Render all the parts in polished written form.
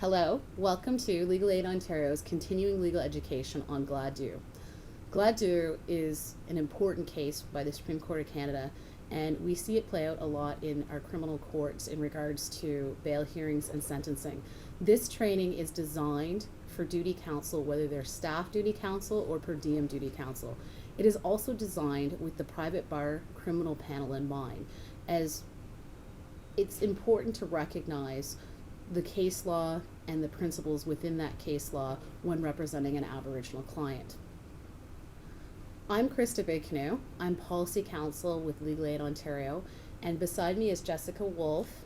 Hello, welcome to Legal Aid Ontario's Continuing Legal Education on Gladue. Gladue is an important case by the Supreme Court of Canada, and we see it play out a lot in our criminal courts in regards to bail hearings and sentencing. This training is designed for duty counsel, whether they're staff duty counsel or per diem duty counsel. It is also designed with the private bar criminal panel in mind, as it's important to recognize the case law and the principles within that case law when representing an Aboriginal client. I'm Christa Big Canoe. I'm Policy Counsel with Legal Aid Ontario, and beside me is Jessica Wolfe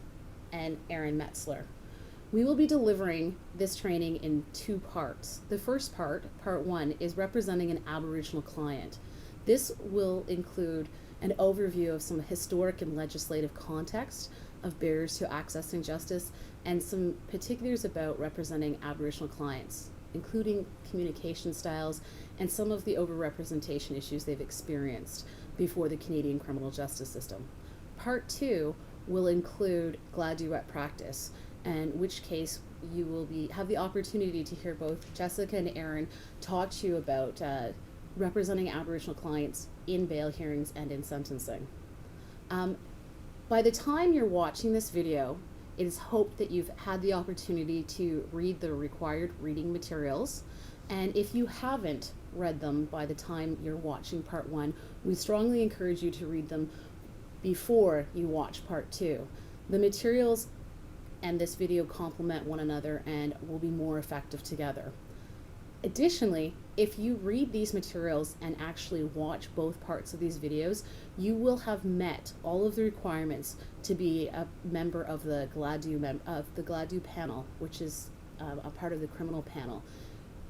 and Erin Metzler. We will be delivering this training in two parts. The first part, part one, is representing an Aboriginal client. This will include an overview of some historic and legislative context of barriers to accessing justice and some particulars about representing Aboriginal clients, including communication styles and some of the overrepresentation issues they've experienced before the Canadian criminal justice system. Part two will include Gladue at practice, in which case you will have the opportunity to hear both Jessica and Erin talk to you about representing Aboriginal clients in bail hearings and in sentencing. By the time you're watching this video, it is hoped that you've had the opportunity to read the required reading materials. And if you haven't read them by the time you're watching part one, we strongly encourage you to read them before you watch part two. The materials and this video complement one another and will be more effective together. Additionally, if you read these materials and actually watch both parts of these videos, you will have met all of the requirements to be a member of the Gladue panel, which is a part of the criminal panel.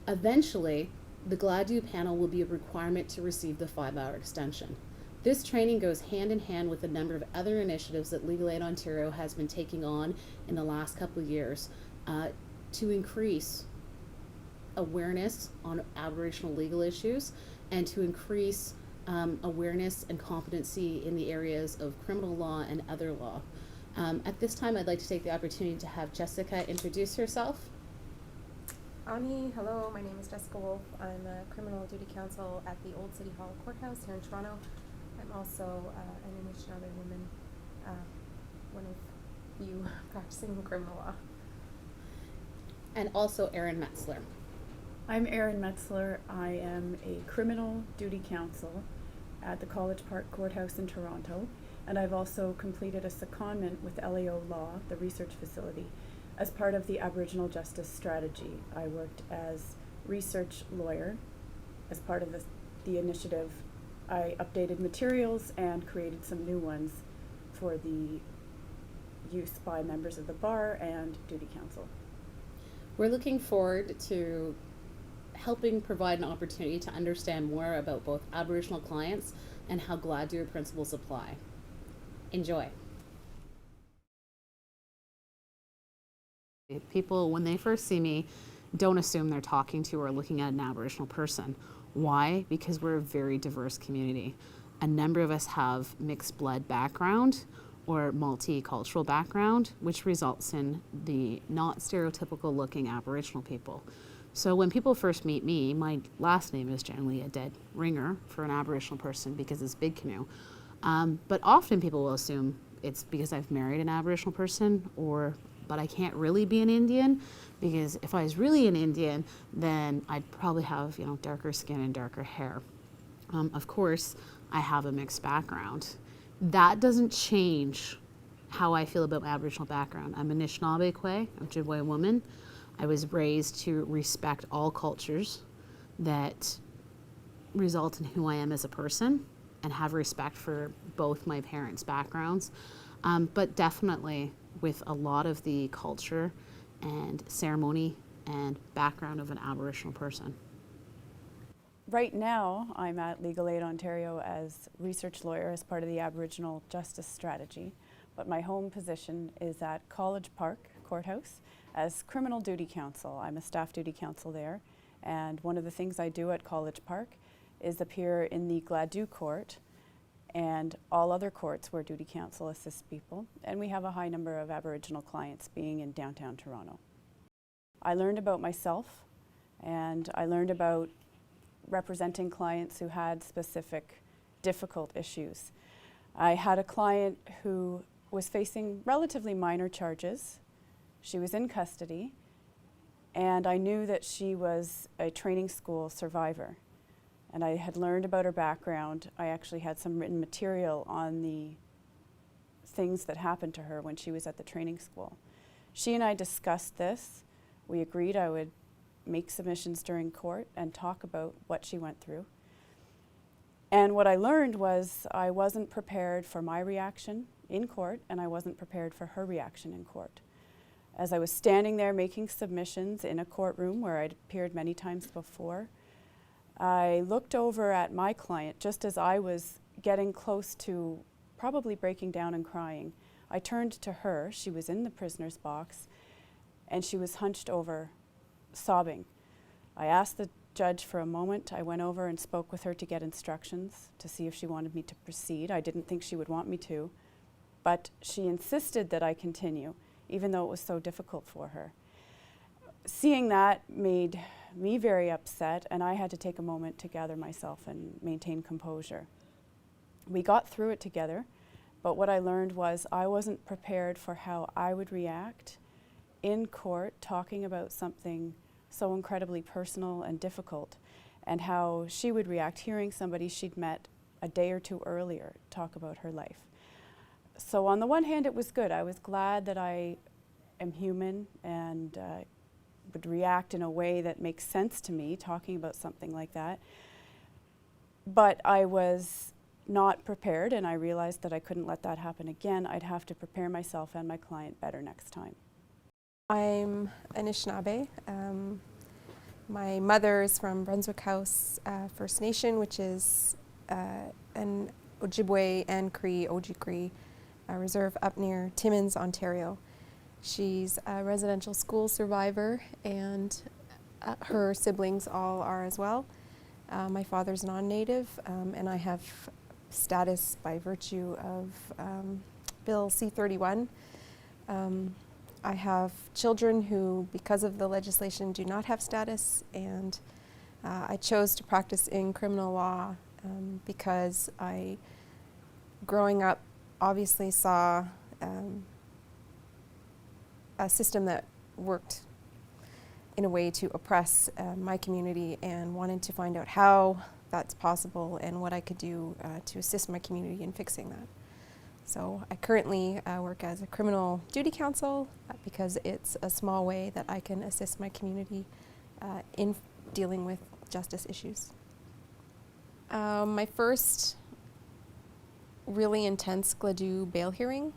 Eventually, the Gladue panel will be a requirement to receive the 5-hour extension. This training goes hand in hand with a number of other initiatives that Legal Aid Ontario has been taking on in the last couple of years to increase awareness on Aboriginal legal issues and to increase awareness and competency in the areas of criminal law and other law. At this time, I'd like to take the opportunity to have Jessica introduce herself. Ani, hello, my name is Jessica Wolfe. I'm a criminal duty counsel at the Old City Hall Courthouse here in Toronto. I'm also an Anishinaabe woman, one of you practicing criminal law. And also Erin Metzler. I'm Erin Metzler. I am a criminal duty counsel at the College Park Courthouse in Toronto, and I've also completed a secondment with LAO Law, the research facility, as part of the Aboriginal Justice Strategy. I worked as research lawyer. As part of the initiative, I updated materials and created some new ones for the use by members of the bar and duty counsel. We're looking forward to helping provide an opportunity to understand more about both Aboriginal clients and how Gladue principles apply. Enjoy. People, when they first see me, don't assume they're talking to or looking at an Aboriginal person. Why? Because we're a very diverse community. A number of us have mixed blood background or multicultural background, which results in the not stereotypical looking Aboriginal people. So when people first meet me, my last name is generally a dead ringer for an Aboriginal person because it's Big Canoe. But often people will assume it's because I've married an Aboriginal person, but I can't really be an Indian, because if I was really an Indian, then I'd probably have darker skin and darker hair. Of course, I have a mixed background. That doesn't change how I feel about my Aboriginal background. I'm a Anishinaabe, Ojibwe woman. I was raised to respect all cultures that result in who I am as a person and have respect for both my parents' backgrounds, but definitely with a lot of the culture and ceremony and background of an Aboriginal person. Right now, I'm at Legal Aid Ontario as research lawyer as part of the Aboriginal Justice Strategy, but my home position is at College Park Courthouse as criminal duty counsel. I'm a staff duty counsel there, and one of the things I do at College Park is appear in the Gladue court and all other courts where duty counsel assists people, and we have a high number of Aboriginal clients being in downtown Toronto. I learned about myself, and I learned about representing clients who had specific difficult issues. I had a client who was facing relatively minor charges. She was in custody, and I knew that she was a training school survivor. And I had learned about her background. I actually had some written material on the things that happened to her when she was at the training school. She and I discussed this. We agreed I would make submissions during court and talk about what she went through. And what I learned was I wasn't prepared for my reaction in court, and I wasn't prepared for her reaction in court. As I was standing there making submissions in a courtroom where I'd appeared many times before, I looked over at my client just as I was getting close to probably breaking down and crying. I turned to her. She was in the prisoner's box, and she was hunched over, sobbing. I asked the judge for a moment. I went over and spoke with her to get instructions to see if she wanted me to proceed. I didn't think she would want me to, but she insisted that I continue, even though it was so difficult for her. Seeing that made me very upset, and I had to take a moment to gather myself and maintain composure. We got through it together, but what I learned was I wasn't prepared for how I would react in court talking about something so incredibly personal and difficult, and how she would react hearing somebody she'd met a day or two earlier talk about her life. So on the one hand, it was good. I was glad that I am human and would react in a way that makes sense to me, talking about something like that. But I was not prepared, and I realized that I couldn't let that happen again. I'd have to prepare myself and my client better next time. I'm Anishinaabe. My mother is from Brunswick House First Nation, which is an Ojibwe and Cree, Oji-Cree reserve up near Timmins, Ontario. She's a residential school survivor, and her siblings all are as well. My father's non-native, and I have status by virtue of Bill C-31. I have children who, because of the legislation, do not have status, and I chose to practice in criminal law because I, growing up, obviously saw a system that worked in a way to oppress my community, and wanted to find out how that's possible and what I could do to assist my community in fixing that. So I currently work as a criminal duty counsel because it's a small way that I can assist my community in dealing with justice issues. My first really intense Gladue bail hearing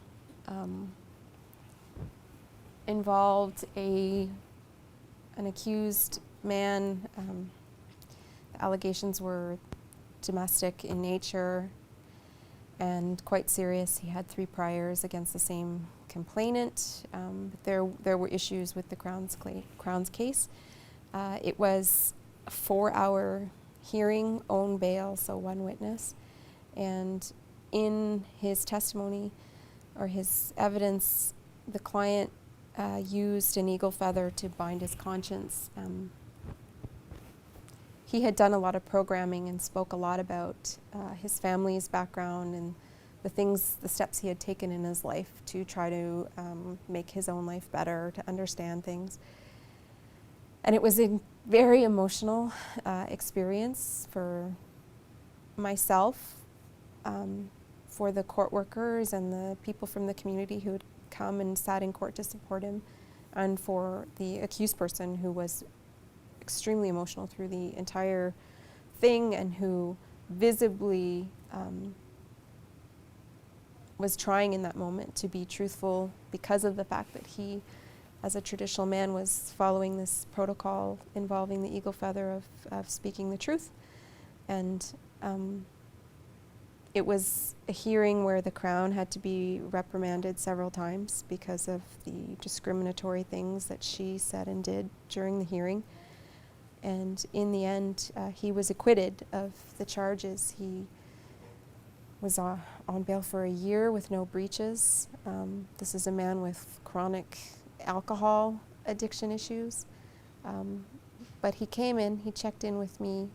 involved an accused man. The allegations were domestic in nature and quite serious. He had 3 priors against the same complainant, but there were issues with the Crown's case. It was a 4-hour hearing, own bail, so 1 witness, and in his testimony or his evidence, the client used an eagle feather to bind his conscience. He had done a lot of programming and spoke a lot about his family's background and the steps he had taken in his life to try to make his own life better, to understand things. And it was a very emotional experience for myself, for the court workers and the people from the community who had come and sat in court to support him, and for the accused person who was extremely emotional through the entire thing and who visibly was trying in that moment to be truthful because of the fact that he, as a traditional man, was following this protocol involving the eagle feather of speaking the truth. And it was a hearing where the Crown had to be reprimanded several times because of the discriminatory things that she said and did during the hearing. And in the end, he was acquitted of the charges. He was on bail for a year with no breaches. This is a man with chronic alcohol addiction issues. But he came in, he checked in with me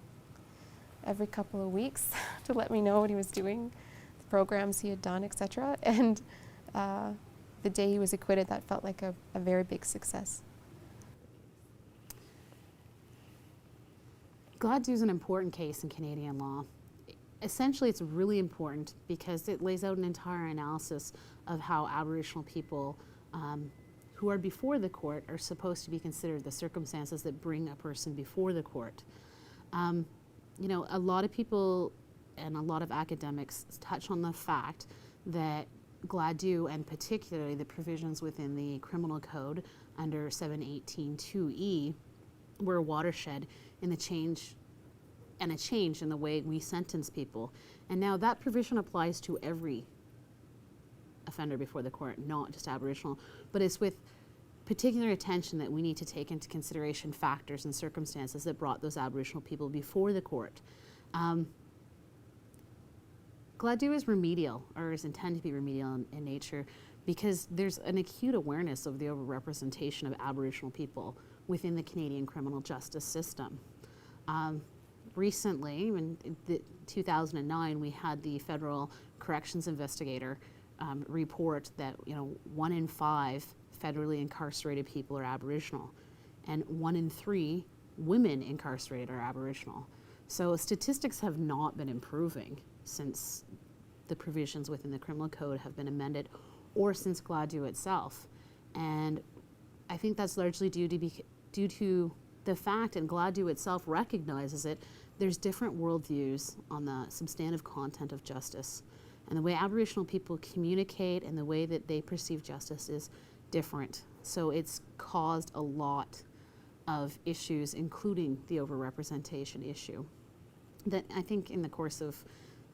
every couple of weeks to let me know what he was doing, the programs he had done, etc. And the day he was acquitted, that felt like a very big success. Gladue is an important case in Canadian law. Essentially, it's really important because it lays out an entire analysis of how Aboriginal people who are before the court are supposed to be considered, the circumstances that bring a person before the court. You know, a lot of people and a lot of academics touch on the fact that Gladue, and particularly the provisions within the criminal code under 718(2)E, were a watershed in the change in the way we sentence people. And now that provision applies to every offender before the court, not just Aboriginal, but it's with particular attention that we need to take into consideration factors and circumstances that brought those Aboriginal people before the court. Gladue is remedial, or is intended to be remedial in nature, because there's an acute awareness of the overrepresentation of Aboriginal people within the Canadian criminal justice system. Recently, in 2009, we had the federal corrections investigator report that 1 in 5 federally incarcerated people are Aboriginal, and 1 in 3 women incarcerated are Aboriginal. So statistics have not been improving since the provisions within the criminal code have been amended, or since Gladue itself. And I think that's largely due to the fact, and Gladue itself recognizes it, there's different worldviews on the substantive content of justice. And the way Aboriginal people communicate and the way that they perceive justice is different. So it's caused a lot of issues, including the overrepresentation issue, that I think in the course of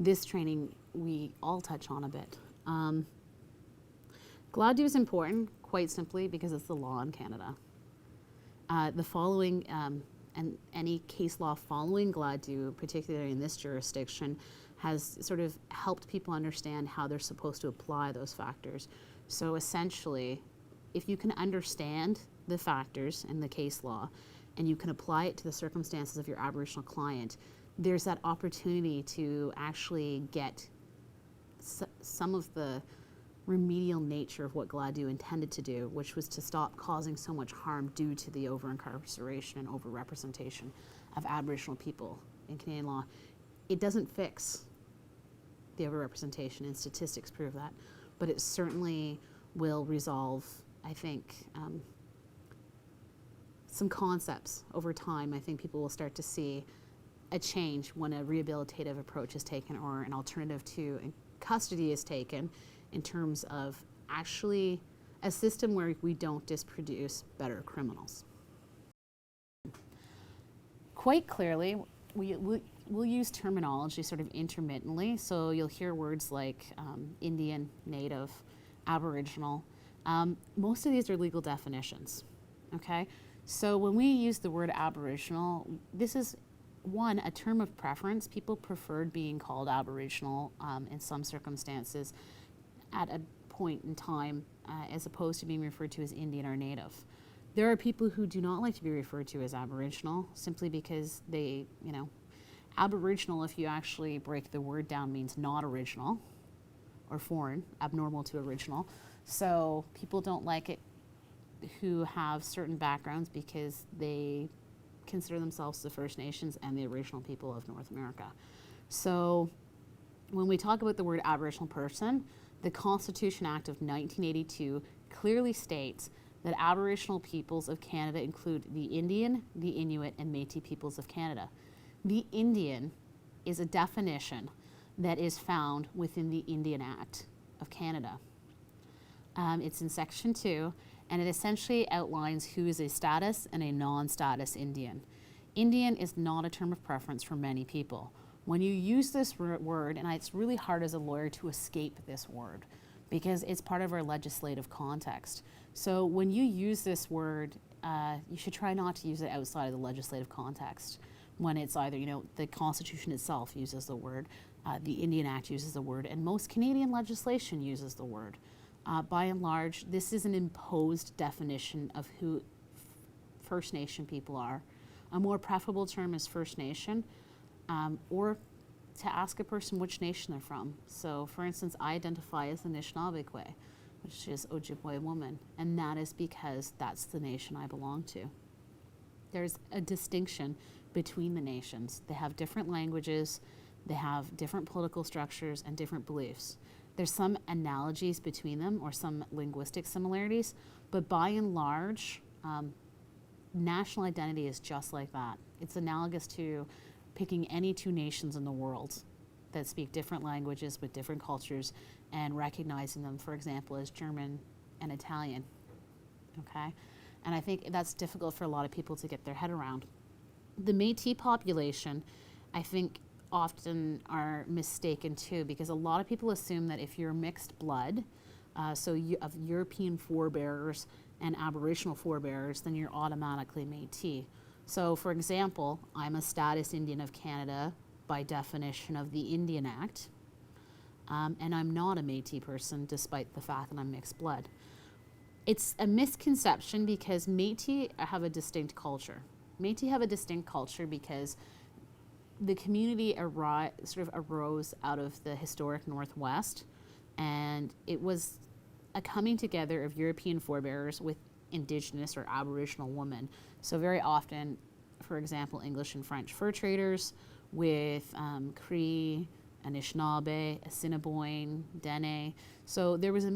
this training we all touch on a bit. Gladue is important, quite simply, because it's the law in Canada. The following, and any case law following Gladue, particularly in this jurisdiction, has sort of helped people understand how they're supposed to apply those factors. So essentially, if you can understand the factors in the case law and you can apply it to the circumstances of your Aboriginal client, there's that opportunity to actually get some of the remedial nature of what Gladue intended to do, which was to stop causing so much harm due to the over-incarceration and over-representation of Aboriginal people in Canadian law. It doesn't fix the over-representation, and statistics prove that, but it certainly will resolve, I think, some concepts over time. I think people will start to see a change when a rehabilitative approach is taken, or an alternative to custody is taken, in terms of actually a system where we don't just produce better criminals. Quite clearly, we'll use terminology sort of intermittently, so you'll hear words like Indian, Native, Aboriginal. Most of these are legal definitions, okay? So when we use the word Aboriginal, this is one, a term of preference. People preferred being called Aboriginal in some circumstances at a point in time, as opposed to being referred to as Indian or Native. There are people who do not like to be referred to as Aboriginal, simply because they, Aboriginal, if you actually break the word down, means not original or foreign, abnormal to original. So people don't like it who have certain backgrounds because they consider themselves the First Nations and the original people of North America. So when we talk about the word Aboriginal person, the Constitution Act of 1982 clearly states that Aboriginal peoples of Canada include the Indian, the Inuit, and Métis peoples of Canada. The Indian is a definition that is found within the Indian Act of Canada. It's in Section 2, and it essentially outlines who is a status and a non-status Indian. Indian is not a term of preference for many people. When you use this word, and it's really hard as a lawyer to escape this word because it's part of our legislative context. So when you use this word, you should try not to use it outside of the legislative context. When it's either, the Constitution itself uses the word, the Indian Act uses the word, and most Canadian legislation uses the word. By and large, this is an imposed definition of who First Nation people are. A more preferable term is First Nation, or to ask a person which nation they're from. So, for instance, I identify as the Anishinaabe, which is Ojibwe woman, and that is because that's the nation I belong to. There's a distinction between the nations. They have different languages, they have different political structures and different beliefs. There's some analogies between them or some linguistic similarities, but by and large, national identity is just like that. It's analogous to picking any two nations in the world that speak different languages with different cultures and recognizing them, for example, as German and Italian, okay? And I think that's difficult for a lot of people to get their head around. The Métis population, I think, often are mistaken too, because a lot of people assume that if you're mixed blood, so you, of European forebears and Aboriginal forebears, then you're automatically Métis. So, for example, I'm a status Indian of Canada by definition of the Indian Act, and I'm not a Métis person despite the fact that I'm mixed blood. It's a misconception because Métis have a distinct culture. Métis have a distinct culture because the community sort of arose out of the historic Northwest, and it was a coming together of European forebears with Indigenous or Aboriginal women. So very often, for example, English and French fur traders with Cree, Anishinaabe, Assiniboine, Dene. So there was a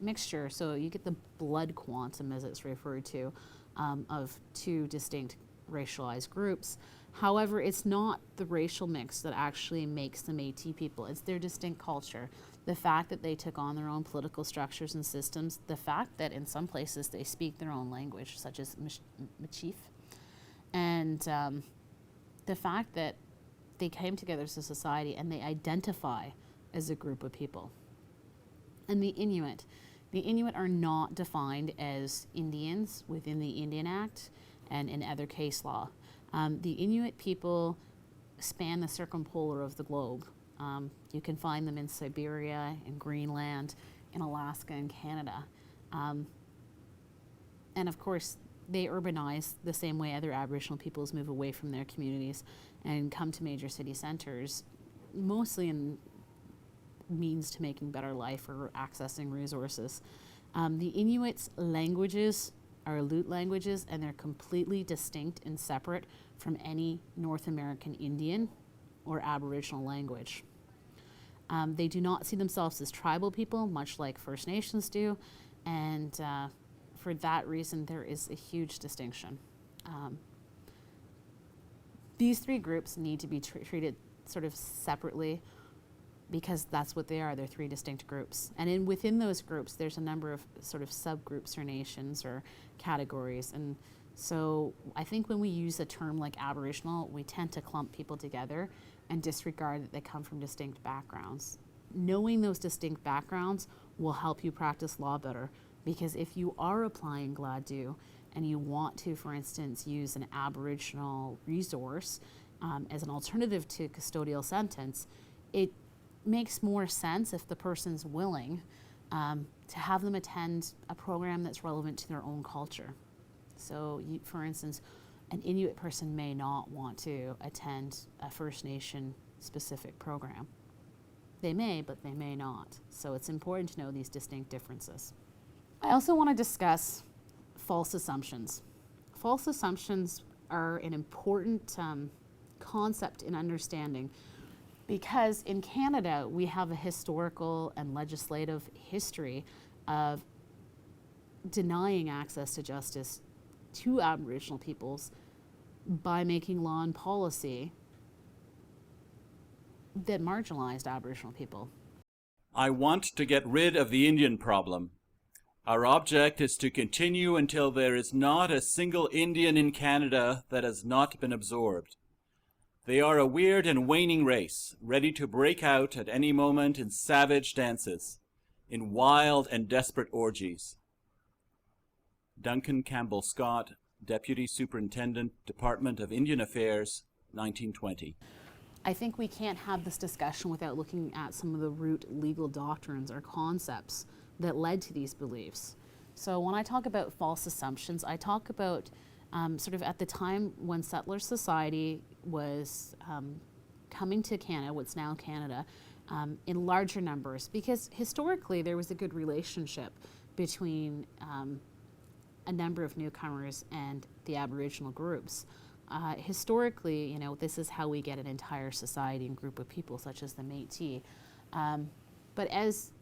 mixture. So you get the blood quantum, as it's referred to, of two distinct racialized groups. However, it's not the racial mix that actually makes the Métis people. It's their distinct culture. The fact that they took on their own political structures and systems, the fact that in some places they speak their own language, such as Michif, and the fact that they came together as a society and they identify as a group of people. And the Inuit are not defined as Indians within the Indian Act and in other case law. The Inuit people span the circumpolar of the globe. You can find them in Siberia, in Greenland, in Alaska, and Canada. And of course, they urbanize the same way other Aboriginal peoples move away from their communities and come to major city centers, mostly in means to making better life or accessing resources. The Inuits' languages are Aleut languages, and they're completely distinct and separate from any North American Indian or Aboriginal language. They do not see themselves as tribal people, much like First Nations do, and for that reason, there is a huge distinction. These three groups need to be treated sort of separately because that's what they are. They're three distinct groups. And within those groups, there's a number of sort of subgroups or nations or categories. And so I think when we use a term like Aboriginal, we tend to clump people together and disregard that they come from distinct backgrounds. Knowing those distinct backgrounds will help you practice law better, because if you are applying Gladue and you want to, for instance, use an Aboriginal resource as an alternative to custodial sentence, it makes more sense if the person's willing to have them attend a program that's relevant to their own culture. So, for instance, an Inuit person may not want to attend a First Nation specific program. They may, but they may not. So it's important to know these distinct differences. I also want to discuss false assumptions. False assumptions are an important concept in understanding, because in Canada we have a historical and legislative history of denying access to justice to Aboriginal peoples by making law and policy that marginalized Aboriginal people. I want to get rid of the Indian problem. Our object is to continue until there is not a single Indian in Canada that has not been absorbed. They are a weird and waning race, ready to break out at any moment in savage dances, in wild and desperate orgies. Duncan Campbell Scott, Deputy Superintendent, Department of Indian Affairs, 1920. I think we can't have this discussion without looking at some of the root legal doctrines or concepts that led to these beliefs. So when I talk about false assumptions, I talk about sort of at the time when settler society was coming to Canada, what's now Canada, in larger numbers, because historically there was a good relationship between a number of newcomers and the Aboriginal groups. Historically, you know, this is how we get an entire society and group of people, such as the Métis. But as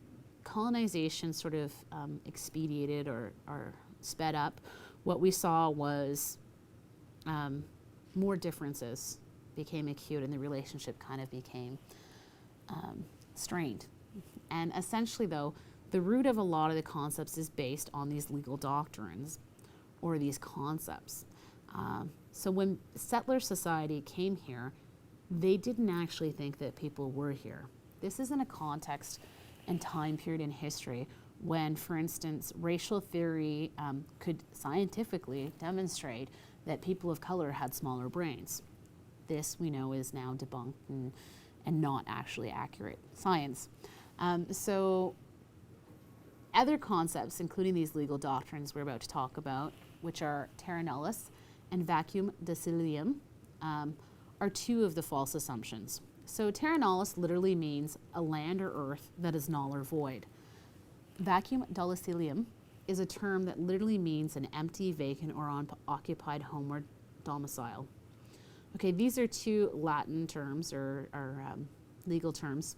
colonization sort of expedited or sped up, what we saw was more differences became acute and the relationship kind of became strained. And essentially, though, the root of a lot of the concepts is based on these legal doctrines or these concepts. So when settler society came here, they didn't actually think that people were here. This is in a context and time period in history when, for instance, racial theory could scientifically demonstrate that people of color had smaller brains. This, we know, is now debunked and not actually accurate science. So other concepts, including these legal doctrines we're about to talk about, which are terra nullius and vacuum docilium, are two of the false assumptions. So terra nullius literally means a land or earth that is null or void. Vacuum docilium is a term that literally means an empty, vacant, or unoccupied home or domicile. Okay, these are two Latin terms or legal terms,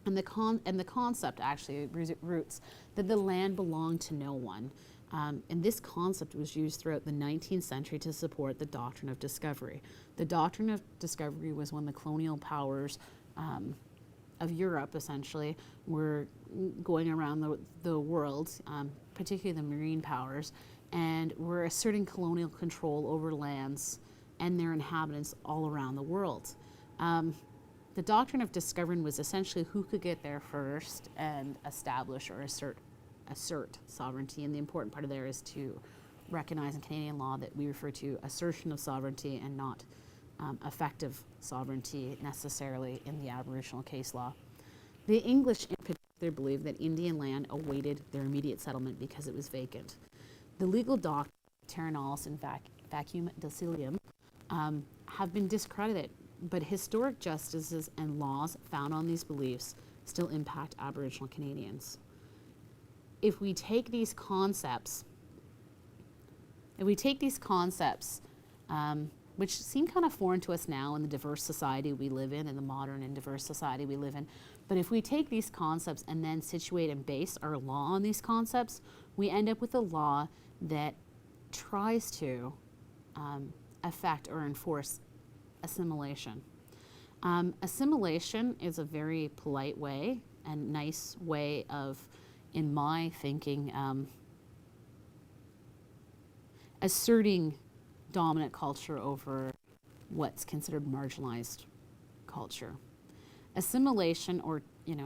and the concept actually roots that the land belonged to no one. And this concept was used throughout the 19th century to support the doctrine of discovery. The doctrine of discovery was when the colonial powers of Europe, essentially, were going around the world, particularly the marine powers, and were asserting colonial control over lands and their inhabitants all around the world. The doctrine of discovery was essentially who could get there first and establish or assert sovereignty. And the important part of there is to recognize in Canadian law that we refer to assertion of sovereignty and not effective sovereignty necessarily in the Aboriginal case law. The English in particular believed that Indian land awaited their immediate settlement because it was vacant. The legal doctrine, terra nullius and vacuum docilium, have been discredited, but historic justices and laws found on these beliefs still impact Aboriginal Canadians. If we take these concepts, which seem kind of foreign to us now in the diverse society we live in the modern and diverse society we live in, but if we take these concepts and then situate and base our law on these concepts, we end up with a law that tries to affect or enforce assimilation. Assimilation is a very polite way and nice way of, in my thinking, asserting dominant culture over what's considered marginalized culture. Assimilation, or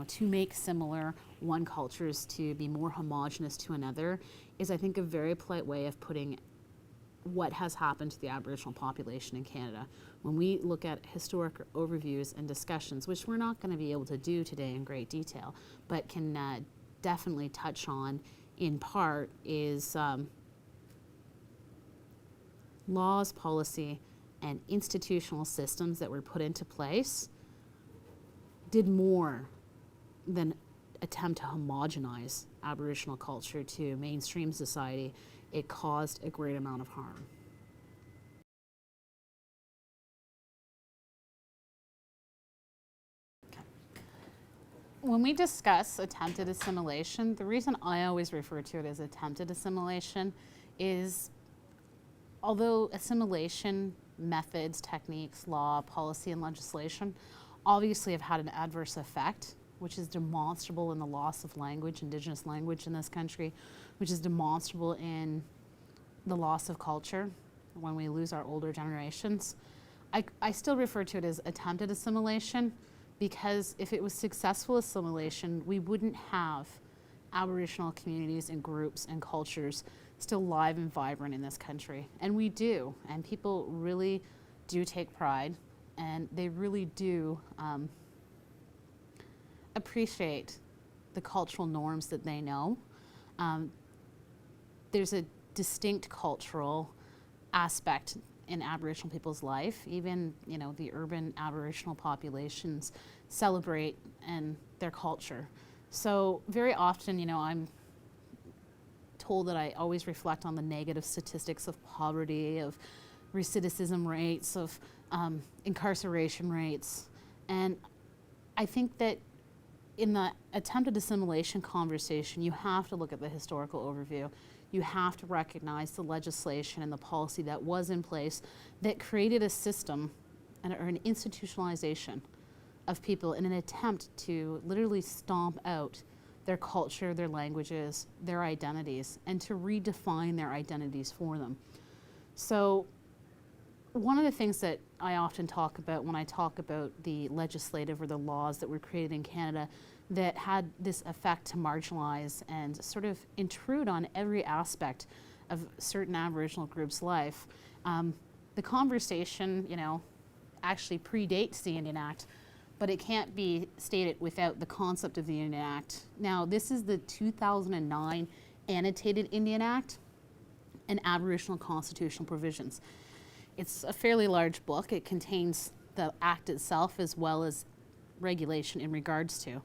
to make similar one cultures to be more homogenous to another, is, I think, a very polite way of putting what has happened to the Aboriginal population in Canada. When we look at historic overviews and discussions, which we're not going to be able to do today in great detail, but can definitely touch on in part, is laws, policy, and institutional systems that were put into place did more than attempt to homogenize Aboriginal culture to mainstream society. It caused a great amount of harm. When we discuss attempted assimilation, the reason I always refer to it as attempted assimilation is, although assimilation methods, techniques, law, policy, and legislation obviously have had an adverse effect, which is demonstrable in the loss of language, Indigenous language in this country, which is demonstrable in the loss of culture when we lose our older generations. I still refer to it as attempted assimilation, because if it was successful assimilation, we wouldn't have Aboriginal communities and groups and cultures still live and vibrant in this country. And we do, and people really do take pride, and they really do appreciate the cultural norms that they know. There's a distinct cultural aspect in Aboriginal people's life. Even, the urban Aboriginal populations celebrate and their culture. So very often, I'm told that I always reflect on the negative statistics of poverty, of recidivism rates, of incarceration rates. And I think that in the attempted assimilation conversation, you have to look at the historical overview. You have to recognize the legislation and the policy that was in place that created a system or an institutionalization of people in an attempt to literally stomp out their culture, their languages, their identities, and to redefine their identities for them. So one of the things that I often talk about when I talk about the legislative or the laws that were created in Canada that had this effect to marginalize and sort of intrude on every aspect of certain Aboriginal groups' life, the conversation, actually predates the Indian Act, but it can't be stated without the concept of the Indian Act. Now, this is the 2009 Annotated Indian Act and Aboriginal Constitutional Provisions. It's a fairly large book. It contains the Act itself as well as regulation in regards to.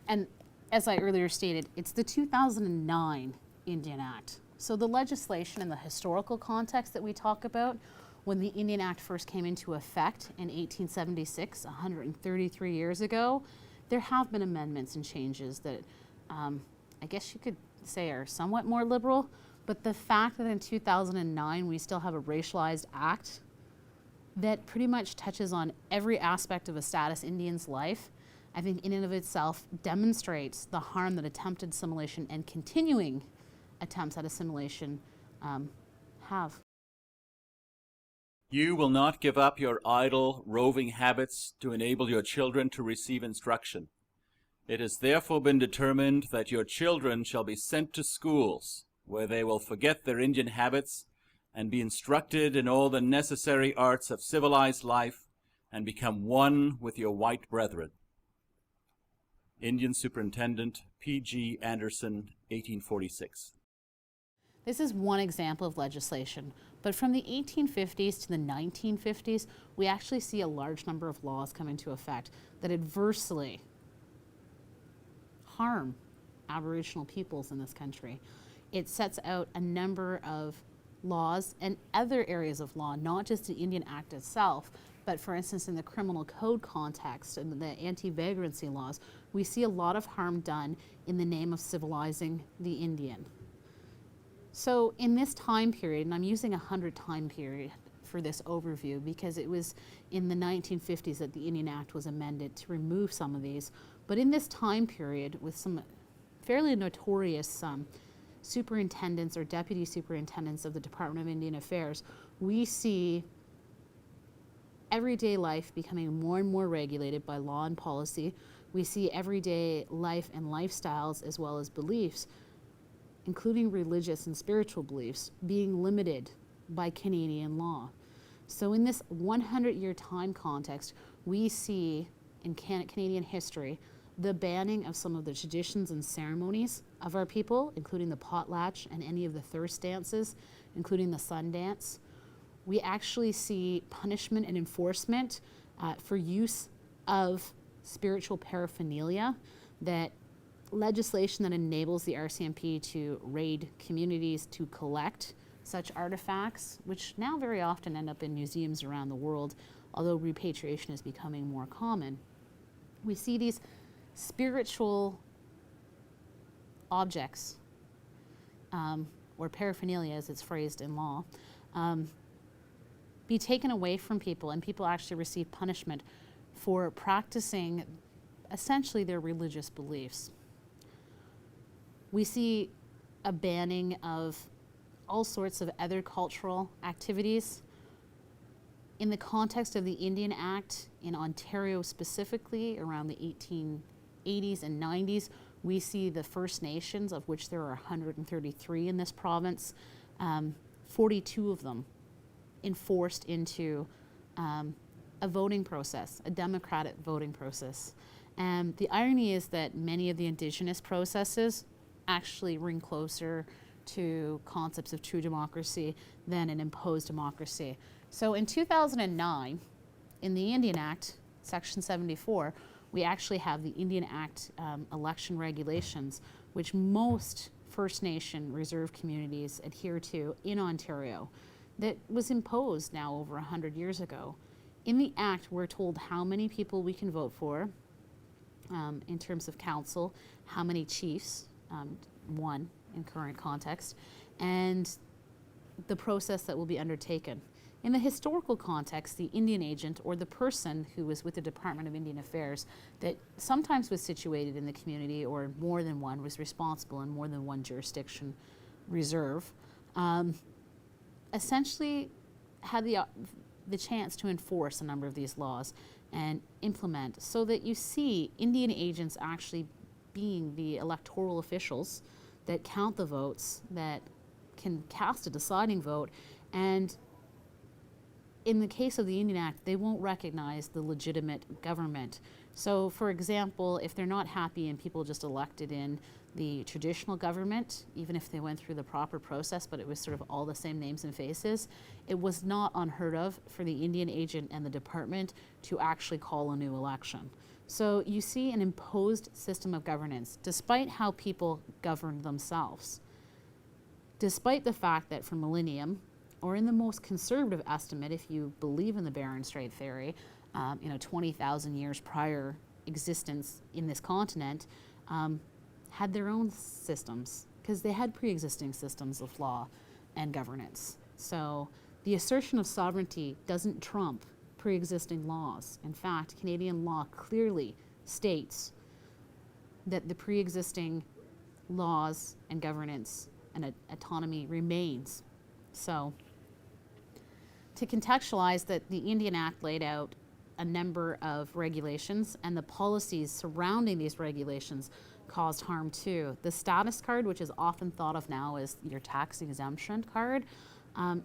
And as I earlier stated, it's the 2009 Indian Act. So the legislation and the historical context that we talk about, when the Indian Act first came into effect in 1876, 133 years ago, there have been amendments and changes that I guess you could say are somewhat more liberal, but the fact that in 2009 we still have a racialized act that pretty much touches on every aspect of a status Indian's life, I think in and of itself demonstrates the harm that attempted assimilation and continuing attempts at assimilation have. You will not give up your idle, roving habits to enable your children to receive instruction. It has therefore been determined that your children shall be sent to schools, where they will forget their Indian habits and be instructed in all the necessary arts of civilized life and become one with your white brethren. Indian Superintendent P.G. Anderson, 1846. This is one example of legislation, but from the 1850s to the 1950s, we actually see a large number of laws come into effect that adversely harm Aboriginal peoples in this country. It sets out a number of laws and other areas of law, not just the Indian Act itself, but for instance in the criminal code context and the anti-vagrancy laws, we see a lot of harm done in the name of civilizing the Indian. So in this time period, and I'm using 100 time period for this overview because it was in the 1950s that the Indian Act was amended to remove some of these, but in this time period with some fairly notorious superintendents or deputy superintendents of the Department of Indian Affairs, we see everyday life becoming more and more regulated by law and policy. We see everyday life and lifestyles as well as beliefs, including religious and spiritual beliefs, being limited by Canadian law. So in this 100-year time context, we see in Canadian history the banning of some of the traditions and ceremonies of our people, including the potlatch and any of the thirst dances, including the sun dance. We actually see punishment and enforcement for use of spiritual paraphernalia, that legislation that enables the RCMP to raid communities to collect such artifacts, which now very often end up in museums around the world, although repatriation is becoming more common. We see these spiritual objects, or paraphernalia as it's phrased in law, be taken away from people, and people actually receive punishment for practicing essentially their religious beliefs. We see a banning of all sorts of other cultural activities. In the context of the Indian Act in Ontario specifically around the 1880s and 90s, we see the First Nations, of which there are 133 in this province, 42 of them enforced into a voting process, a democratic voting process. And the irony is that many of the Indigenous processes actually ring closer to concepts of true democracy than an imposed democracy. So in 2009, in the Indian Act, Section 74, we actually have the Indian Act election regulations, which most First Nation reserve communities adhere to in Ontario, that was imposed now over 100 years ago. In the Act, we're told how many people we can vote for in terms of council, how many chiefs, one in current context, and the process that will be undertaken. In the historical context, the Indian agent, or the person who was with the Department of Indian Affairs that sometimes was situated in the community, or more than one, was responsible in more than one jurisdiction reserve, essentially had the chance to enforce a number of these laws and implement, so that you see Indian agents actually being the electoral officials that count the votes, that can cast a deciding vote. And in the case of the Indian Act, they won't recognize the legitimate government. So, for example, if they're not happy and people just elected in the traditional government, even if they went through the proper process, but it was sort of all the same names and faces, it was not unheard of for the Indian agent and the department to actually call a new election. So you see an imposed system of governance, despite how people governed themselves. Despite the fact that for millennium, or in the most conservative estimate, if you believe in the Bering Strait theory, 20,000 years prior existence in this continent, had their own systems, because they had pre-existing systems of law and governance. So the assertion of sovereignty doesn't trump pre-existing laws. In fact, Canadian law clearly states that the pre-existing laws and governance and autonomy remains. So to contextualize that, the Indian Act laid out a number of regulations, and the policies surrounding these regulations caused harm too. The status card, which is often thought of now as your tax exemption card,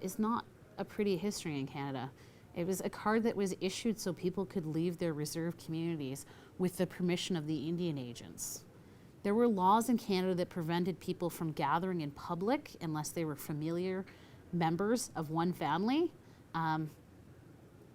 is not a pretty history in Canada. It was a card that was issued so people could leave their reserve communities with the permission of the Indian agents. There were laws in Canada that prevented people from gathering in public unless they were familiar members of one family.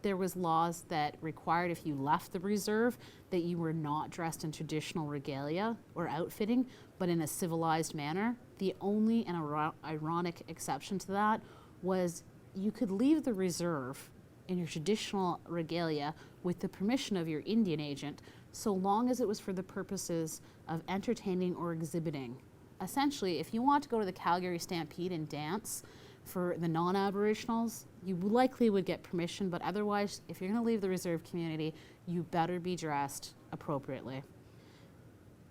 There was laws that required, if you left the reserve, that you were not dressed in traditional regalia or outfitting, but in a civilized manner. The only and ironic exception to that was you could leave the reserve in your traditional regalia with the permission of your Indian agent, so long as it was for the purposes of entertaining or exhibiting. Essentially, if you want to go to the Calgary Stampede and dance for the non-Aboriginals, you likely would get permission, but otherwise, if you're going to leave the reserve community, you better be dressed appropriately.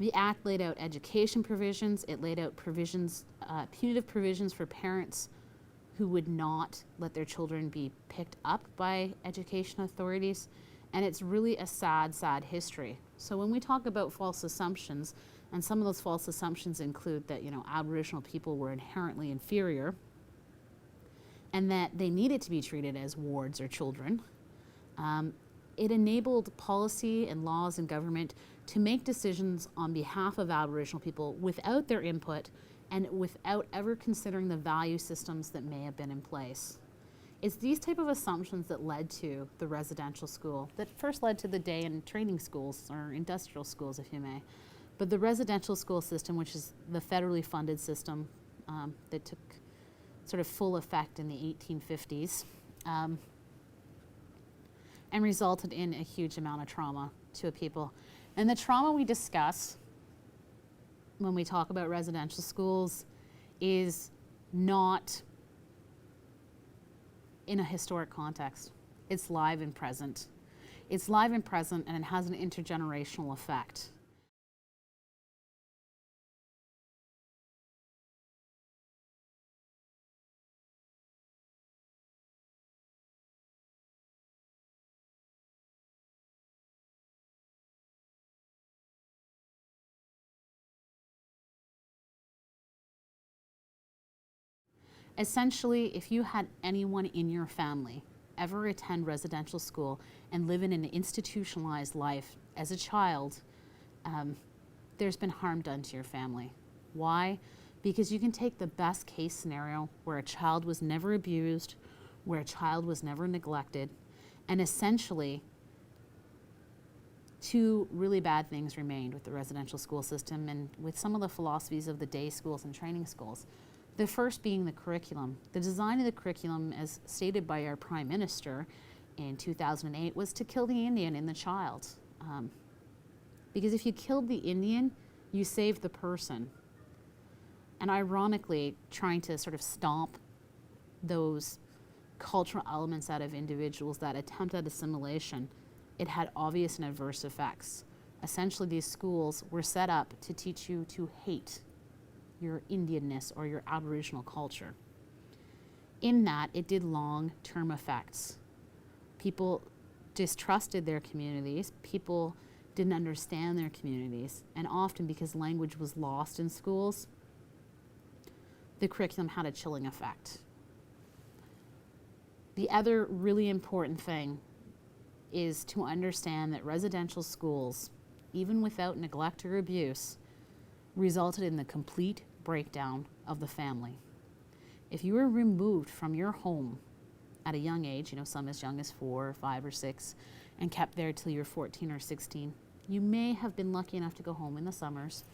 The Act laid out education provisions. It laid out provisions, punitive provisions for parents who would not let their children be picked up by education authorities. And it's really a sad, sad history. So when we talk about false assumptions, and some of those false assumptions include that, Aboriginal people were inherently inferior, and that they needed to be treated as wards or children. It enabled policy and laws and government to make decisions on behalf of Aboriginal people without their input and without ever considering the value systems that may have been in place. It's these type of assumptions that led to the residential school, that first led to the day and training schools, or industrial schools if you may. But the residential school system, which is the federally funded system that took sort of full effect in the 1850s, and resulted in a huge amount of trauma to a people. And the trauma we discuss when we talk about residential schools is not in a historic context. It's live and present. It's live and present, and it has an intergenerational effect. Essentially, if you had anyone in your family ever attend residential school and live in an institutionalized life as a child, there's been harm done to your family. Why? Because you can take the best case scenario where a child was never abused, where a child was never neglected, and essentially two really bad things remained with the residential school system and with some of the philosophies of the day schools and training schools. The first being the curriculum. The design of the curriculum, as stated by our Prime Minister in 2008, was to kill the Indian in the child. Because if you killed the Indian, you saved the person. And ironically, trying to sort of stomp those cultural elements out of individuals that attempt at assimilation, it had obvious and adverse effects. Essentially, these schools were set up to teach you to hate your Indianness or your Aboriginal culture. In that, it did long-term effects. People distrusted their communities, people didn't understand their communities, and often because language was lost in schools, the curriculum had a chilling effect. The other really important thing is to understand that residential schools, even without neglect or abuse, resulted in the complete breakdown of the family. If you were removed from your home at a young age, some as young as 4 or 5 or 6, and kept there till you're 14 or 16, you may have been lucky enough to go home in the summers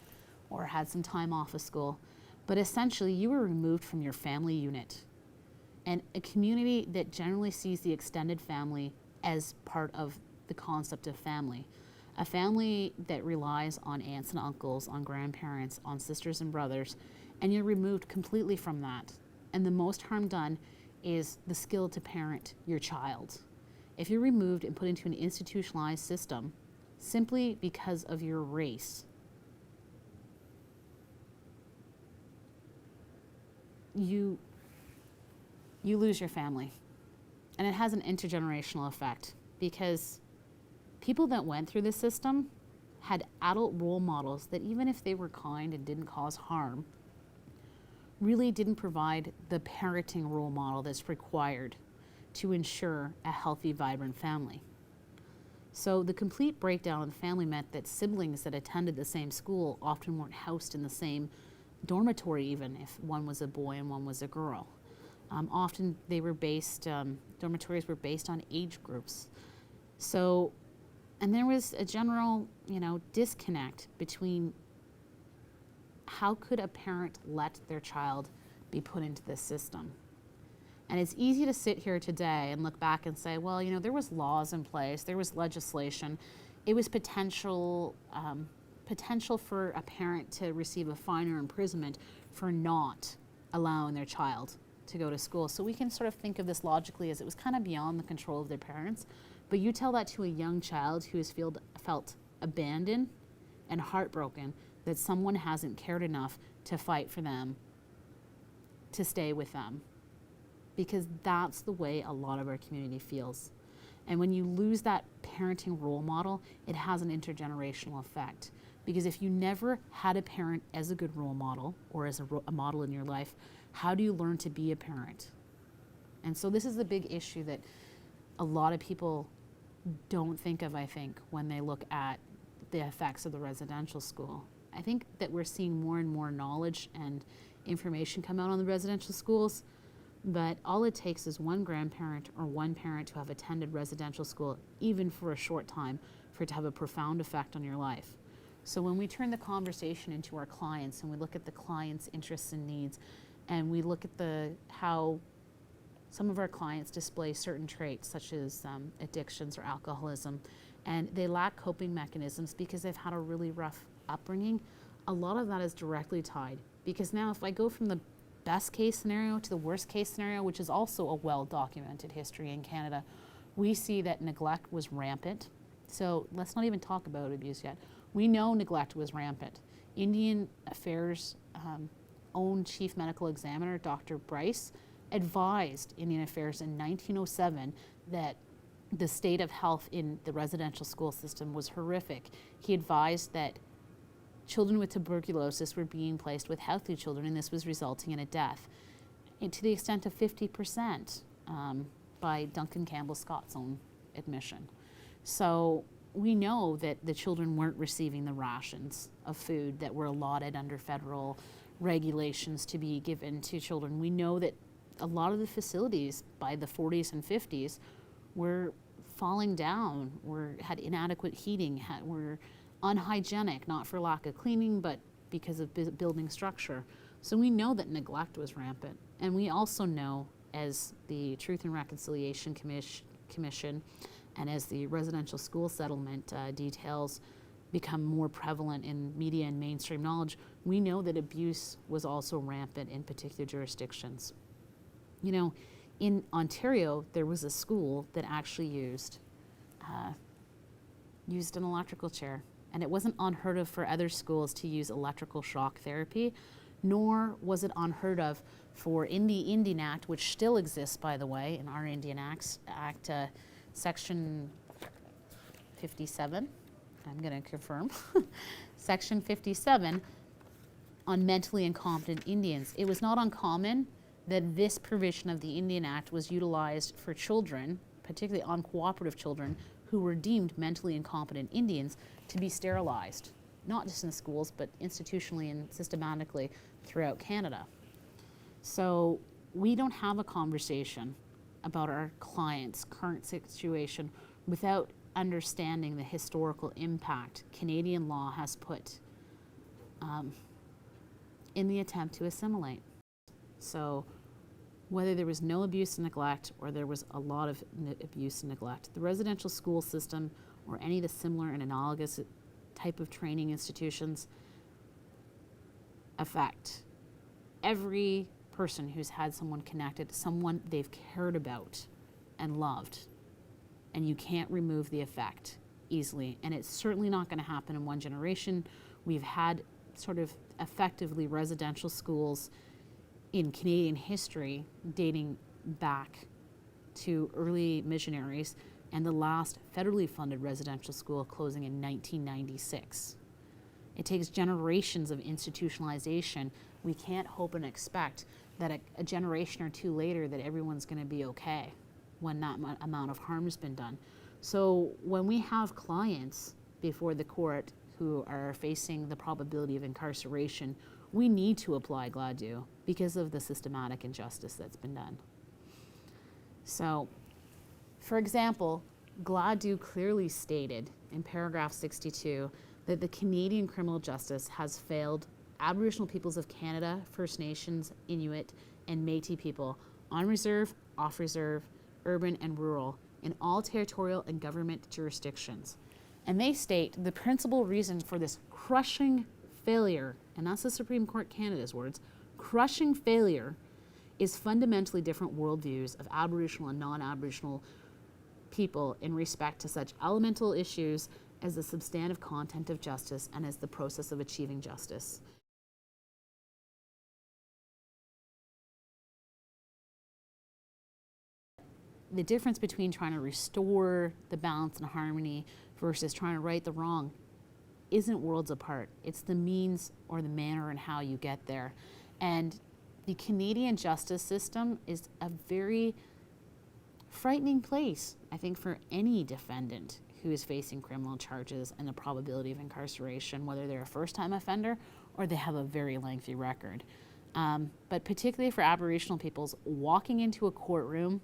or had some time off of school, but essentially you were removed from your family unit. And a community that generally sees the extended family as part of the concept of family. A family that relies on aunts and uncles, on grandparents, on sisters and brothers, and you're removed completely from that. And the most harm done is the skill to parent your child. If you're removed and put into an institutionalized system simply because of your race, you lose your family. And it has an intergenerational effect because people that went through the system had adult role models that, even if they were kind and didn't cause harm, really didn't provide the parenting role model that's required to ensure a healthy, vibrant family. So the complete breakdown of the family meant that siblings that attended the same school often weren't housed in the same dormitory, even if one was a boy and one was a girl. Often they were based, dormitories were based on age groups. So, and there was a general, disconnect between how could a parent let their child be put into this system. And it's easy to sit here today and look back and say, well, there was laws in place, there was legislation, it was potential for a parent to receive a fine or imprisonment for not allowing their child to go to school. So we can sort of think of this logically as it was kind of beyond the control of their parents. But you tell that to a young child who has felt abandoned and heartbroken that someone hasn't cared enough to fight for them, to stay with them. Because that's the way a lot of our community feels. And when you lose that parenting role model, it has an intergenerational effect. Because if you never had a parent as a good role model or as a model in your life, how do you learn to be a parent? And so this is the big issue that a lot of people don't think of, I think, when they look at the effects of the residential school. I think that we're seeing more and more knowledge and information come out on the residential schools, but all it takes is one grandparent or one parent to have attended residential school, even for a short time, for it to have a profound effect on your life. So when we turn the conversation into our clients and we look at the clients' interests and needs, and we look at how some of our clients display certain traits such as addictions or alcoholism, and they lack coping mechanisms because they've had a really rough upbringing, a lot of that is directly tied. Because now if I go from the best case scenario to the worst case scenario, which is also a well-documented history in Canada, we see that neglect was rampant. So let's not even talk about abuse yet. We know neglect was rampant. Indian Affairs own chief medical examiner, Dr. Bryce, advised Indian Affairs in 1907 that the state of health in the residential school system was horrific. He advised that children with tuberculosis were being placed with healthy children, and this was resulting in a death, and to the extent of 50% by Duncan Campbell Scott's own admission. So we know that the children weren't receiving the rations of food that were allotted under federal regulations to be given to children. We know that a lot of the facilities by the 40s and 50s were falling down, had inadequate heating, were unhygienic, not for lack of cleaning, but because of building structure. So we know that neglect was rampant. And we also know, as the Truth and Reconciliation Commission and as the residential school settlement details become more prevalent in media and mainstream knowledge, we know that abuse was also rampant in particular jurisdictions. You know, in Ontario, there was a school that actually used an electrical chair. And it wasn't unheard of for other schools to use electrical shock therapy, nor was it unheard of for in the Indian Act, which still exists, by the way, in our Indian Act, Section 57, I'm going to confirm, Section 57 on mentally incompetent Indians. It was not uncommon that this provision of the Indian Act was utilized for children, particularly uncooperative children, who were deemed mentally incompetent Indians to be sterilized, not just in the schools, but institutionally and systematically throughout Canada. So we don't have a conversation about our clients' current situation without understanding the historical impact Canadian law has put in the attempt to assimilate. So whether there was no abuse and neglect or there was a lot of abuse and neglect, the residential school system or any of the similar and analogous type of training institutions affect every person who's had someone connected, someone they've cared about and loved. And you can't remove the effect easily. And it's certainly not going to happen in one generation. We've had sort of effectively residential schools in Canadian history dating back to early missionaries, and the last federally funded residential school closing in 1996. It takes generations of institutionalization. We can't hope and expect that a generation or two later that everyone's going to be okay when that amount of harm has been done. So when we have clients before the court who are facing the probability of incarceration, we need to apply Gladue because of the systematic injustice that's been done. So, for example, Gladue clearly stated in paragraph 62 that the Canadian criminal justice has failed Aboriginal peoples of Canada, First Nations, Inuit, and Métis people on reserve, off reserve, urban and rural, in all territorial and government jurisdictions. And they state the principal reason for this crushing failure, and that's the Supreme Court Canada's words, crushing failure is fundamentally different worldviews of Aboriginal and non-Aboriginal people in respect to such elemental issues as the substantive content of justice and as the process of achieving justice. The difference between trying to restore the balance and harmony versus trying to right the wrong isn't worlds apart. It's the means or the manner and how you get there. And the Canadian justice system is a very frightening place, I think, for any defendant who is facing criminal charges and the probability of incarceration, whether they're a first-time offender or they have a very lengthy record. But particularly for Aboriginal peoples, walking into a courtroom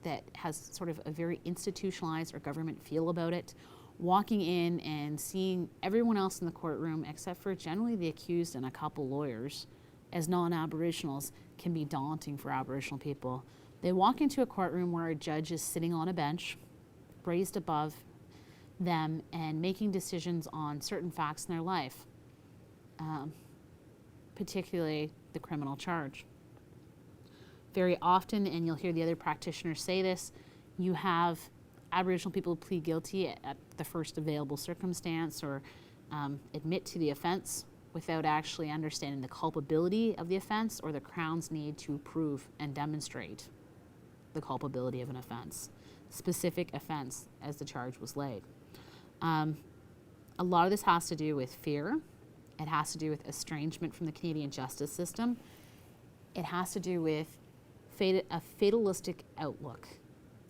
that has sort of a very institutionalized or government feel about it, walking in and seeing everyone else in the courtroom except for generally the accused and a couple lawyers as non-Aboriginals can be daunting for Aboriginal people. They walk into a courtroom where a judge is sitting on a bench, raised above them and making decisions on certain facts in their life, particularly the criminal charge. Very often, and you'll hear the other practitioners say this, you have Aboriginal people plead guilty at the first available circumstance or admit to the offense without actually understanding the culpability of the offense or the Crown's need to prove and demonstrate the culpability of an offense, specific offense as the charge was laid. A lot of this has to do with fear. It has to do with estrangement from the Canadian justice system. It has to do with a fatalistic outlook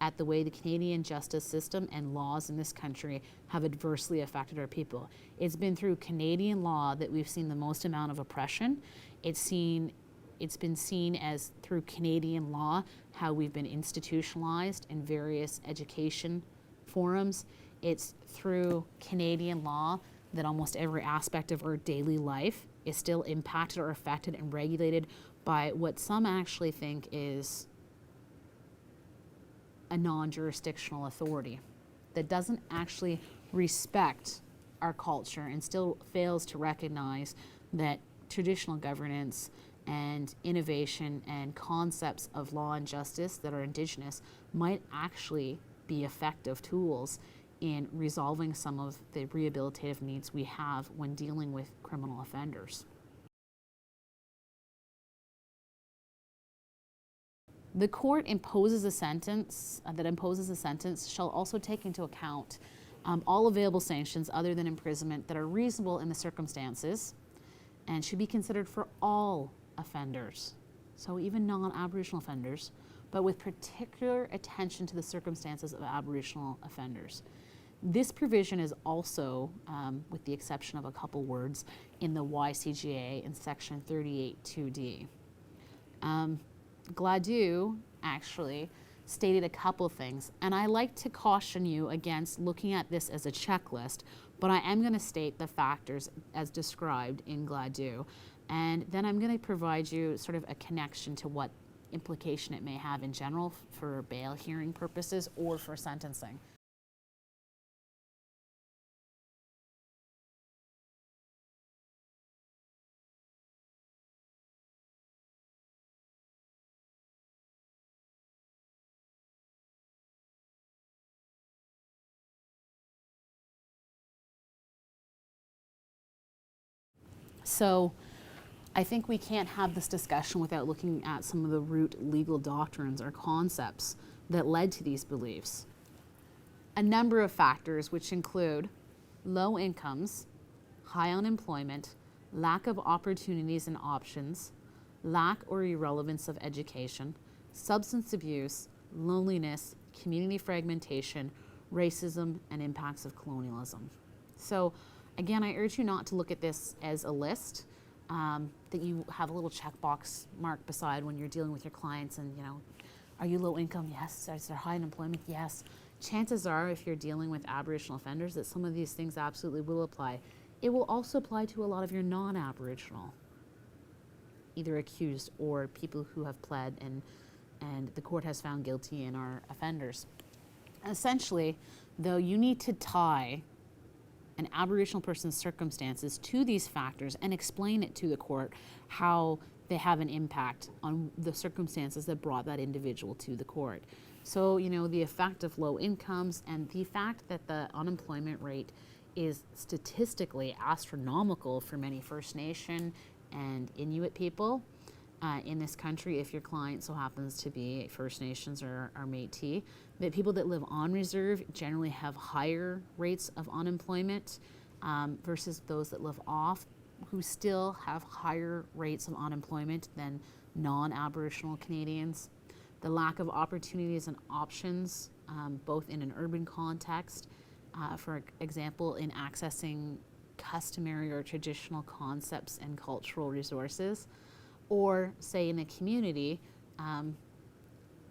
at the way the Canadian justice system and laws in this country have adversely affected our people. It's been through Canadian law that we've seen the most amount of oppression. It's been seen as through Canadian law how we've been institutionalized in various education forums. It's through Canadian law that almost every aspect of our daily life is still impacted or affected and regulated by what some actually think is a non-jurisdictional authority that doesn't actually respect our culture and still fails to recognize that traditional governance and innovation and concepts of law and justice that are Indigenous might actually be effective tools in resolving some of the rehabilitative needs we have when dealing with criminal offenders. The court imposes a sentence shall also take into account all available sanctions other than imprisonment that are reasonable in the circumstances and should be considered for all offenders, so even non-Aboriginal offenders, but with particular attention to the circumstances of Aboriginal offenders. This provision is also, with the exception of a couple words, in the YCGA in section 38(2)(d). Gladue actually stated a couple things, and I like to caution you against looking at this as a checklist, but I am going to state the factors as described in Gladue, and then I'm going to provide you sort of a connection to what implication it may have in general for bail hearing purposes or for sentencing. So I think we can't have this discussion without looking at some of the root legal doctrines or concepts that led to these beliefs. A number of factors, which include low incomes, high unemployment, lack of opportunities and options, lack or irrelevance of education, substance abuse, loneliness, community fragmentation, racism, and impacts of colonialism. So again, I urge you not to look at this as a list that you have a little checkbox mark beside when you're dealing with your clients and, are you low income? Yes. Is there high unemployment? Yes. Chances are, if you're dealing with Aboriginal offenders, that some of these things absolutely will apply. It will also apply to a lot of your non-Aboriginal, either accused or people who have pled and the court has found guilty and are offenders. Essentially, though, you need to tie an Aboriginal person's circumstances to these factors and explain it to the court how they have an impact on the circumstances that brought that individual to the court. So, the effect of low incomes and the fact that the unemployment rate is statistically astronomical for many First Nation and Inuit people in this country, if your client so happens to be First Nations or Métis, that people that live on reserve generally have higher rates of unemployment versus those that live off, who still have higher rates of unemployment than non-Aboriginal Canadians. The lack of opportunities and options, both in an urban context, for example, in accessing customary or traditional concepts and cultural resources, or say in a community,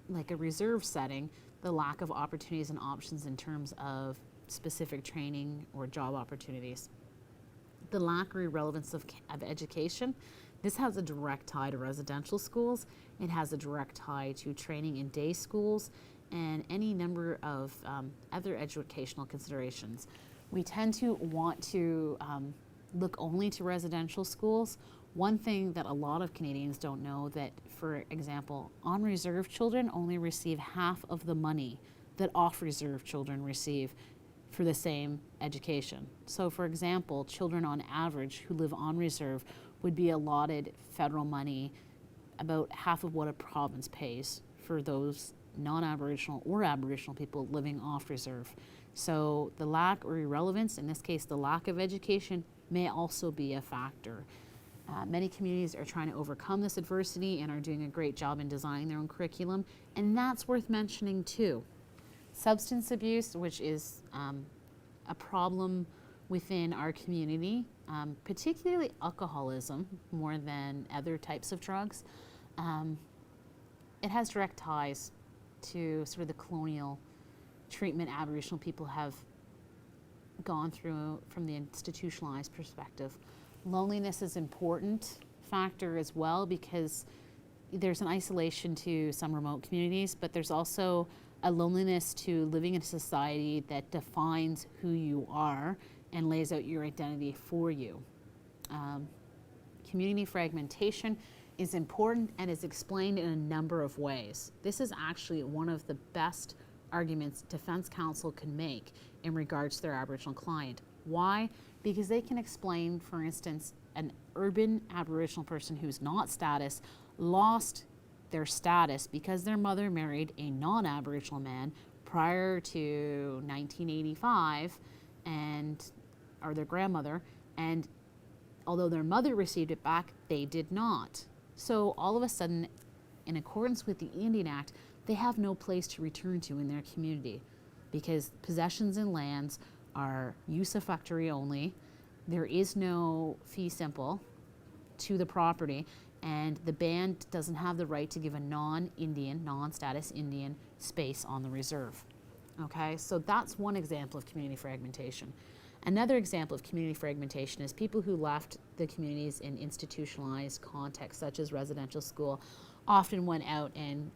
like a reserve setting, the lack of opportunities and options in terms of specific training or job opportunities. The lack or irrelevance of education. This has a direct tie to residential schools. It has a direct tie to training in day schools and any number of other educational considerations. We tend to want to look only to residential schools. One thing that a lot of Canadians don't know, that, for example, on-reserve children only receive half of the money that off-reserve children receive for the same education. So, for example, children on average who live on reserve would be allotted federal money about half of what a province pays for those non-Aboriginal or Aboriginal people living off reserve. So the lack or irrelevance, in this case the lack of education, may also be a factor. Many communities are trying to overcome this adversity and are doing a great job in designing their own curriculum, and that's worth mentioning too. Substance abuse, which is a problem within our community, particularly alcoholism more than other types of drugs. It has direct ties to sort of the colonial treatment Aboriginal people have gone through from the institutionalized perspective. Loneliness is an important factor as well, because there's an isolation to some remote communities, but there's also a loneliness to living in a society that defines who you are and lays out your identity for you. Community fragmentation is important and is explained in a number of ways. This is actually one of the best arguments defense counsel can make in regards to their Aboriginal client. Why? Because they can explain, for instance, an urban Aboriginal person who's not status lost their status because their mother married a non-Aboriginal man prior to 1985, or their grandmother, and although their mother received it back, they did not. So all of a sudden, in accordance with the Indian Act, they have no place to return to in their community, because possessions and lands are usufructuary only. There is no fee simple to the property, and the band doesn't have the right to give a non-Indian, non-status Indian space on the reserve. Okay, so that's one example of community fragmentation. Another example of community fragmentation is people who left the communities in institutionalized contexts, such as residential school, often went out and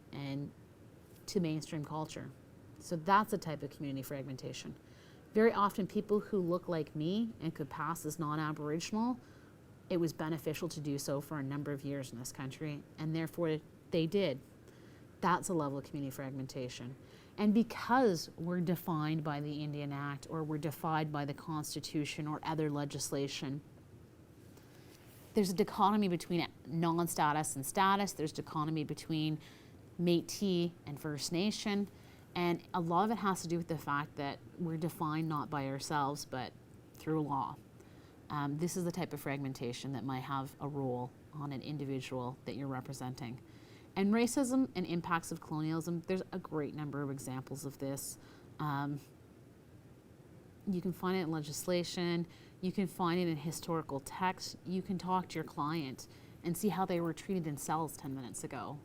to mainstream culture. So that's a type of community fragmentation. Very often people who look like me and could pass as non-Aboriginal, it was beneficial to do so for a number of years in this country, and therefore they did. That's a level of community fragmentation. And because we're defined by the Indian Act, or we're defined by the Constitution or other legislation, there's a dichotomy between non-status and status. There's dichotomy between Métis and First Nation. And a lot of it has to do with the fact that we're defined not by ourselves, but through law. This is the type of fragmentation that might have a role on an individual that you're representing. And racism and impacts of colonialism, there's a great number of examples of this. You can find it in legislation, you can find it in historical text, you can talk to your client and see how they were treated in cells 10 minutes ago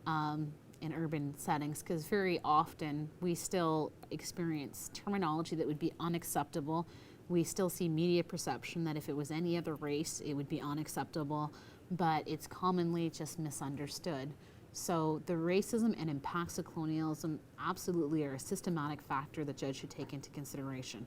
in urban settings, because very often we still experience terminology that would be unacceptable. We still see media perception that if it was any other race, it would be unacceptable, but it's commonly just misunderstood. So the racism and impacts of colonialism absolutely are a systematic factor the judge should take into consideration.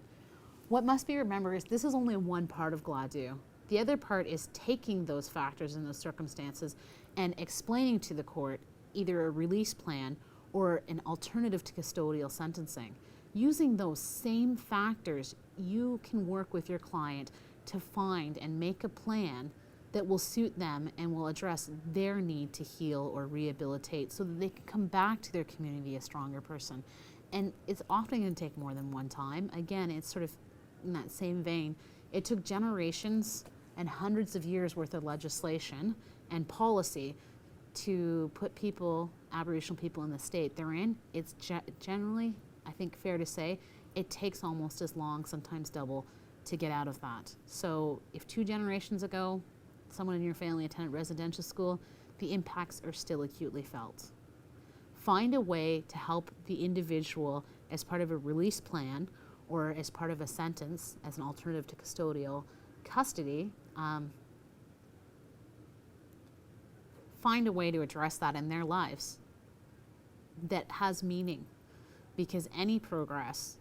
What must be remembered is this is only one part of Gladue. The other part is taking those factors and those circumstances and explaining to the court either a release plan or an alternative to custodial sentencing. Using those same factors, you can work with your client to find and make a plan that will suit them and will address their need to heal or rehabilitate so that they can come back to their community a stronger person. And it's often going to take more than one time. Again, it's sort of in that same vein. It took generations and hundreds of years worth of legislation and policy to put people, Aboriginal people in the state they're in. It's generally, I think fair to say, it takes almost as long, sometimes double, to get out of that. So if 2 generations ago, someone in your family attended residential school, the impacts are still acutely felt. Find a way to help the individual as part of a release plan or as part of a sentence as an alternative to custodial custody. Find a way to address that in their lives that has meaning, because any progress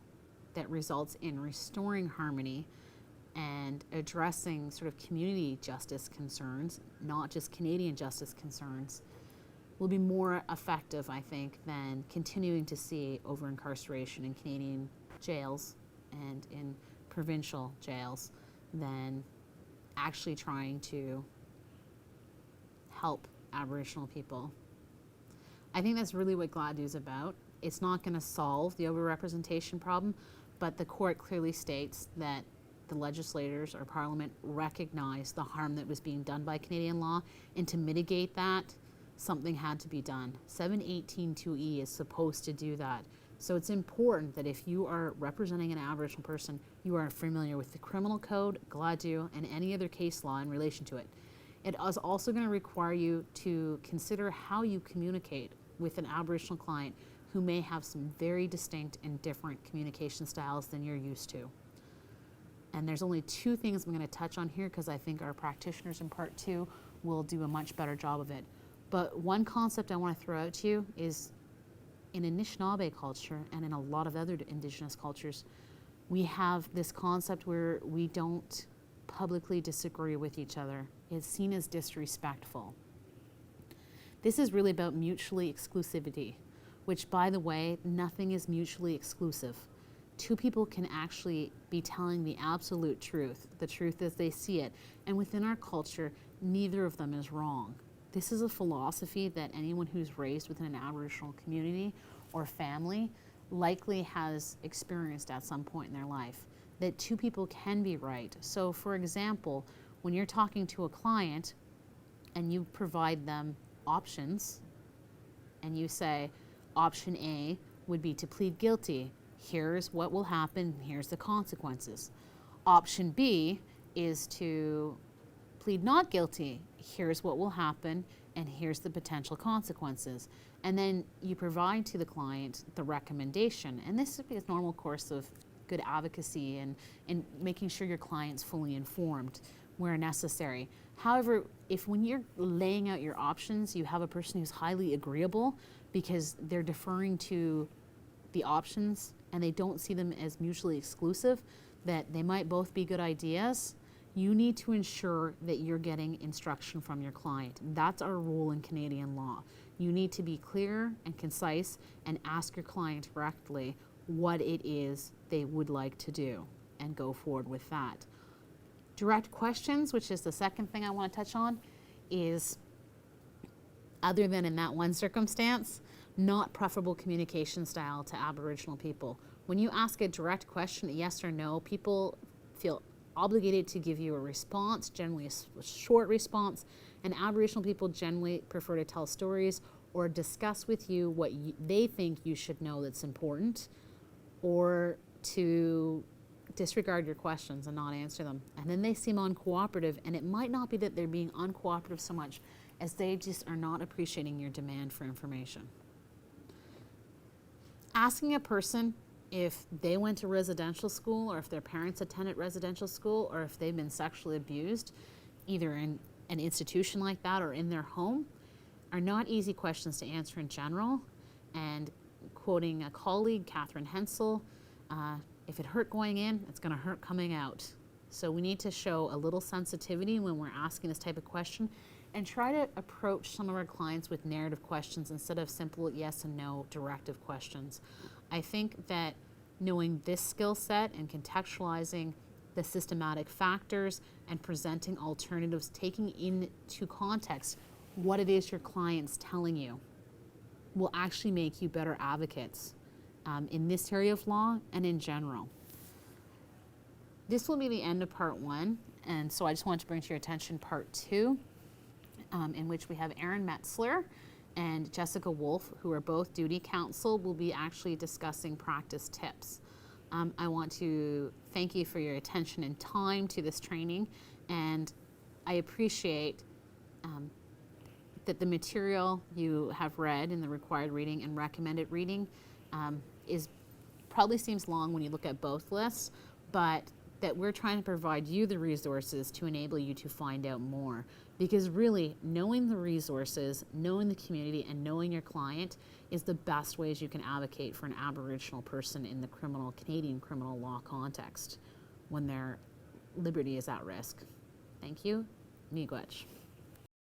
that results in restoring harmony and addressing sort of community justice concerns, not just Canadian justice concerns, will be more effective, I think, than continuing to see over-incarceration in Canadian jails and in provincial jails, than actually trying to help Aboriginal people. I think that's really what Gladue is about. It's not going to solve the overrepresentation problem, but the court clearly states that the legislators or Parliament recognized the harm that was being done by Canadian law, and to mitigate that, something had to be done. 718(2)E is supposed to do that. So it's important that if you are representing an Aboriginal person, you are familiar with the criminal code, Gladue, and any other case law in relation to it. It is also going to require you to consider how you communicate with an Aboriginal client who may have some very distinct and different communication styles than you're used to. And there's only two things I'm going to touch on here because I think our practitioners in part 2 will do a much better job of it. But one concept I want to throw out to you is in Anishinaabe culture and in a lot of other indigenous cultures, we have this concept where we don't publicly disagree with each other. It's seen as disrespectful. This is really about mutually exclusivity, which, by the way, nothing is mutually exclusive. Two people can actually be telling the absolute truth, the truth as they see it, and within our culture, neither of them is wrong. This is a philosophy that anyone who's raised within an Aboriginal community or family likely has experienced at some point in their life, that two people can be right. So for example, when you're talking to a client and you provide them options and you say, option A would be to plead guilty. Here's what will happen, here's the consequences. Option B is to plead not guilty. Here's what will happen, and here's the potential consequences. And then you provide to the client the recommendation. And this would be a normal course of good advocacy and making sure your client's fully informed where necessary. However, if when you're laying out your options, you have a person who's highly agreeable because they're deferring to the options and they don't see them as mutually exclusive, that they might both be good ideas, you need to ensure that you're getting instruction from your client. That's our rule in Canadian law. You need to be clear and concise and ask your client directly what it is they would like to do and go forward with that. Direct questions, which is the second thing I want to touch on, is, other than in that one circumstance, not preferable communication style to Aboriginal people. When you ask a direct question, a yes or no, people feel obligated to give you a response, generally a short response, and Aboriginal people generally prefer to tell stories or discuss with you what they think you should know that's important, or to disregard your questions and not answer them. And then they seem uncooperative, and it might not be that they're being uncooperative so much as they just are not appreciating your demand for information. Asking a person if they went to residential school or if their parents attended residential school or if they've been sexually abused, either in an institution like that or in their home, are not easy questions to answer in general. And quoting a colleague, Catherine Hensel, if it hurt going in, it's going to hurt coming out. So we need to show a little sensitivity when we're asking this type of question and try to approach some of our clients with narrative questions instead of simple yes and no directive questions. I think that knowing this skill set and contextualizing the systematic factors and presenting alternatives, taking into context what it is your client's telling you, will actually make you better advocates in this area of law and in general. This will be the end of part 1, and so I just wanted to bring to your attention part 2, in which we have Erin Metzler and Jessica Wolfe, who are both duty counsel, will be actually discussing practice tips. I want to thank you for your attention and time to this training, and I appreciate that the material you have read in the required reading and recommended reading probably seems long when you look at both lists, but that we're trying to provide you the resources to enable you to find out more. Because really, knowing the resources, knowing the community, and knowing your client is the best ways you can advocate for an Aboriginal person in the Canadian criminal law context when their liberty is at risk. Thank you. Miigwech.